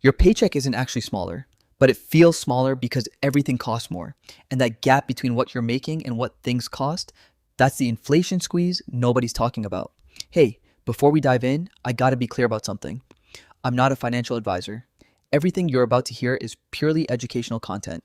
Your paycheck isn't actually smaller, but it feels smaller because everything costs more. And that gap between what you're making and what things cost, that's the inflation squeeze nobody's talking about. Hey, before we dive in, I gotta be clear about something. I'm not a financial advisor. Everything you're about to hear is purely educational content.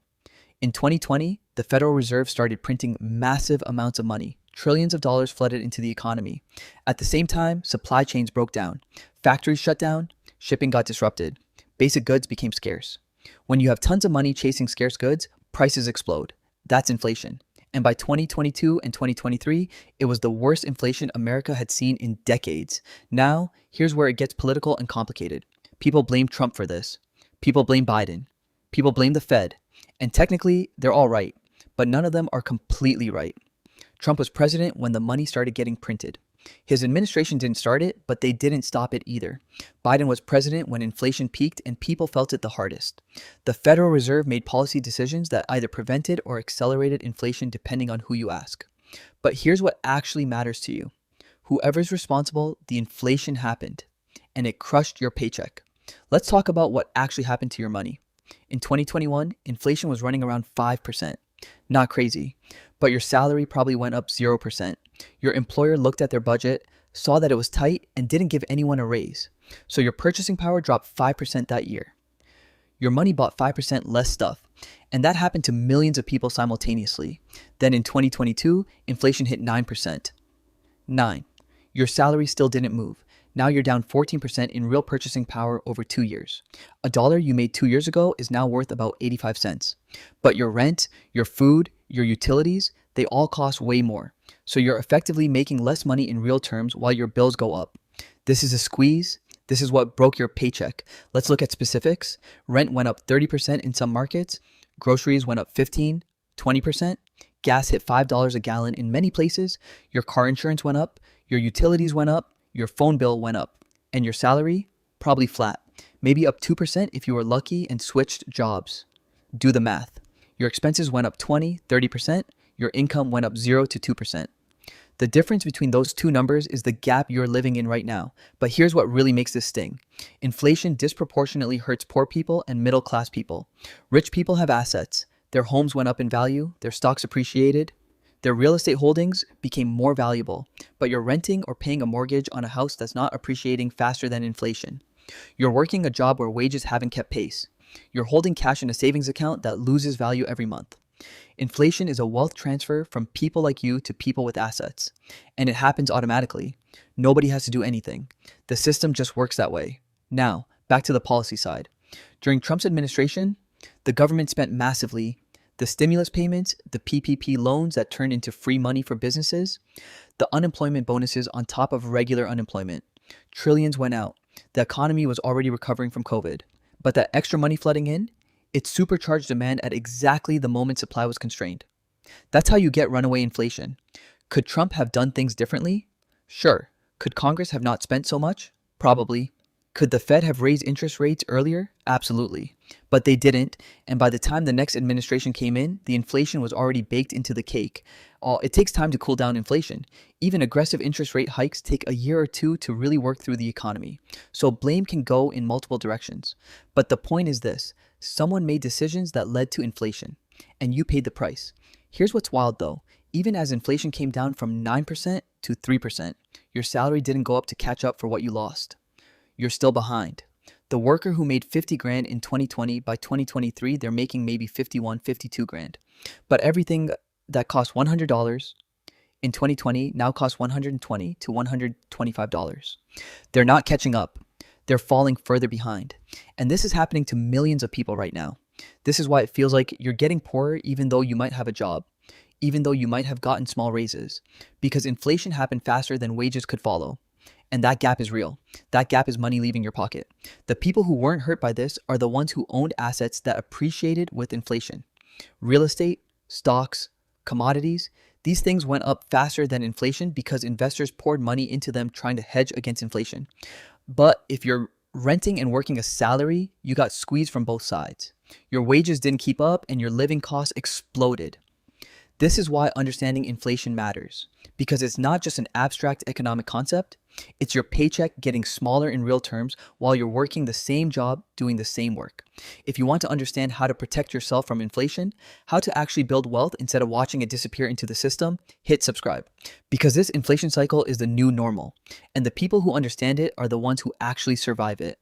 In 2020, the Federal Reserve started printing massive amounts of money. Trillions of dollars flooded into the economy. At the same time, supply chains broke down. Factories shut down, shipping got disrupted. Basic goods became scarce. When you have tons of money chasing scarce goods, prices explode. That's inflation. And by 2022 and 2023, it was the worst inflation America had seen in decades. Now, here's where it gets political and complicated. People blame Trump for this. People blame Biden. People blame the Fed. And technically, they're all right, but none of them are completely right. Trump was president when the money started getting printed. His administration didn't start it, but they didn't stop it either. Biden was president when inflation peaked and people felt it the hardest. The Federal Reserve made policy decisions that either prevented or accelerated inflation depending on who you ask. But here's what actually matters to you. Whoever's responsible, the inflation happened, and it crushed your paycheck. Let's talk about what actually happened to your money. In 2021, inflation was running around 5%. Not crazy, but your salary probably went up 0%. Your employer looked at their budget, saw that it was tight, and didn't give anyone a raise. So your purchasing power dropped 5% that year. Your money bought 5% less stuff, and that happened to millions of people simultaneously. Then in 2022, inflation hit 9%. 9. Your salary still didn't move. Now you're down 14% in real purchasing power over 2 years. A dollar you made 2 years ago is now worth about 85 cents. But your rent, your food, your utilities, they all cost way more. So you're effectively making less money in real terms while your bills go up. This is a squeeze. This is what broke your paycheck. Let's look at specifics. Rent went up 30% in some markets. Groceries went up 15, 20%. Gas hit $5 a gallon in many places. Your car insurance went up. Your utilities went up. Your phone bill went up. And your salary? Probably flat. Maybe up 2% if you were lucky and switched jobs. Do the math. Your expenses went up 20, 30%. Your income went up 0 to 2%. The difference between those two numbers is the gap you're living in right now. But here's what really makes this sting. Inflation disproportionately hurts poor people and middle-class people. Rich people have assets. Their homes went up in value. Their stocks appreciated. Their real estate holdings became more valuable. But you're renting or paying a mortgage on a house that's not appreciating faster than inflation. You're working a job where wages haven't kept pace. You're holding cash in a savings account that loses value every month. Inflation is a wealth transfer from people like you to people with assets. And it happens automatically. Nobody has to do anything. The system just works that way. Now, back to the policy side. During Trump's administration, the government spent massively. The stimulus payments, the PPP loans that turned into free money for businesses, the unemployment bonuses on top of regular unemployment. Trillions went out. The economy was already recovering from COVID. But that extra money flooding in, it supercharged demand at exactly the moment supply was constrained. That's how you get runaway inflation. Could Trump have done things differently? Sure. Could Congress have not spent so much? Probably. Could the Fed have raised interest rates earlier? Absolutely. But they didn't, and by the time the next administration came in, the inflation was already baked into the cake. It takes time to cool down inflation. Even aggressive interest rate hikes take a year or two to really work through the economy. So blame can go in multiple directions. But the point is this. Someone made decisions that led to inflation, and you paid the price. Here's what's wild though. Even as inflation came down from 9% to 3%, your salary didn't go up to catch up for what you lost. You're still behind. The worker who made 50 grand in 2020, by 2023, they're making maybe 51, 52 grand. But everything that cost $100 in 2020 now costs $120 to $125. They're not catching up. They're falling further behind. And this is happening to millions of people right now. This is why it feels like you're getting poorer even though you might have a job, even though you might have gotten small raises, because inflation happened faster than wages could follow. And that gap is real. That gap is money leaving your pocket. The people who weren't hurt by this are the ones who owned assets that appreciated with inflation. Real estate, stocks, commodities, these things went up faster than inflation because investors poured money into them trying to hedge against inflation. But if you're renting and working a salary, you got squeezed from both sides. Your wages didn't keep up and your living costs exploded. This is why understanding inflation matters, because it's not just an abstract economic concept, it's your paycheck getting smaller in real terms while you're working the same job doing the same work. If you want to understand how to protect yourself from inflation, how to actually build wealth instead of watching it disappear into the system, hit subscribe. Because this inflation cycle is the new normal, and the people who understand it are the ones who actually survive it.